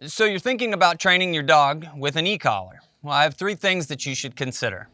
So you're thinking about training your dog with an e-collar. Well, I have 3 things that you should consider.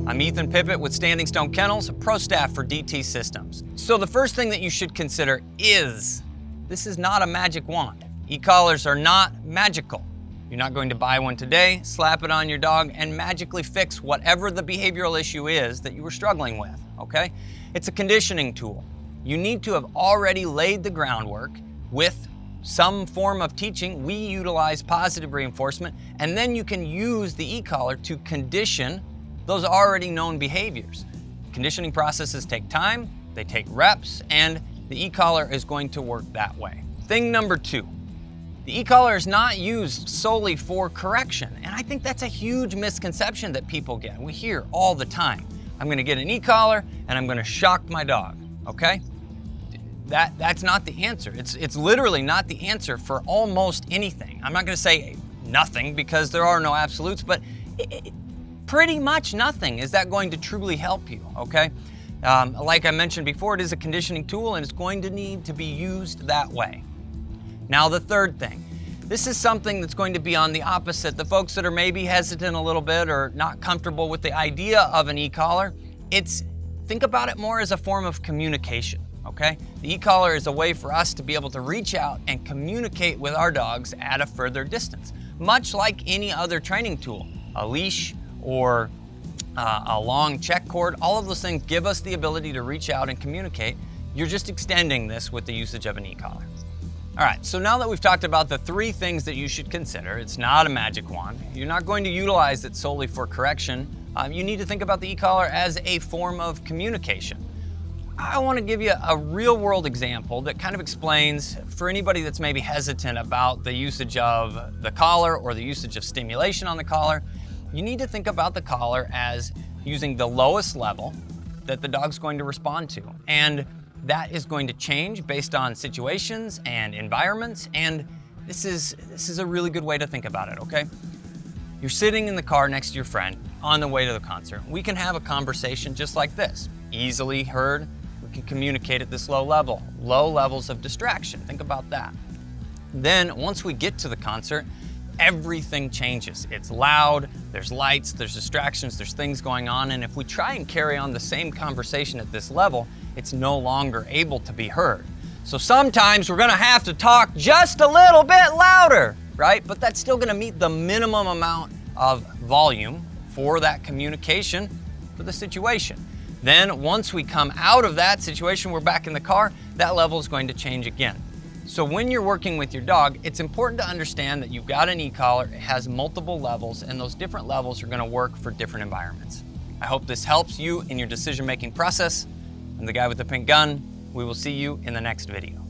I'm Kat Pippitt with Standing Stone Kennels, a pro staff for DT Systems. So the first thing that you should consider is, this is not a magic wand. E-collars are not magical. You're not going to buy one today, slap it on your dog, and magically fix whatever the behavioral issue is that you were struggling with, okay? It's a conditioning tool. You need to have already laid the groundwork with some form of teaching. We utilize positive reinforcement, and then you can use the e-collar to condition those already known behaviors. Conditioning processes take time, they take reps, and the e-collar is going to work that way. Thing number 2. The e-collar is not used solely for correction, and I think that's a huge misconception that people get. We hear all the time, I'm gonna get an e-collar and I'm gonna shock my dog, okay? That's not the answer. It's literally not the answer for almost anything. I'm not gonna say nothing because there are no absolutes, but pretty much nothing is that going to truly help you, okay? Like I mentioned before, it is a conditioning tool and it's going to need to be used that way. Now the third thing, this is something that's going to be on the opposite. The folks that are maybe hesitant a little bit or not comfortable with the idea of an e-collar, think about it more as a form of communication, okay? The e-collar is a way for us to be able to reach out and communicate with our dogs at a further distance, much like any other training tool, a leash or a long check cord. All of those things give us the ability to reach out and communicate. You're just extending this with the usage of an e-collar. All right, so now that we've talked about the 3 things that you should consider, it's not a magic wand. You're not going to utilize it solely for correction. You need to think about the e-collar as a form of communication. I want to give you a real-world example that kind of explains, for anybody that's maybe hesitant about the usage of the collar or the usage of stimulation on the collar, you need to think about the collar as using the lowest level that the dog's going to respond to. And that is going to change based on situations and environments, and this is a really good way to think about it, okay? You're sitting in the car next to your friend on the way to the concert. We can have a conversation just like this, easily heard. We can communicate at this low level, low levels of distraction. Think about that. Then once we get to the concert, everything changes. It's loud, there's lights, there's distractions, there's things going on, and if we try and carry on the same conversation at this level, it's no longer able to be heard. So sometimes we're gonna have to talk just a little bit louder, right? But that's still gonna meet the minimum amount of volume for that communication for the situation. Then once we come out of that situation, we're back in the car, that level is going to change again. So when you're working with your dog, it's important to understand that you've got an e-collar, it has multiple levels, and those different levels are gonna work for different environments. I hope this helps you in your decision-making process. I'm the guy with the pink gun. We will see you in the next video.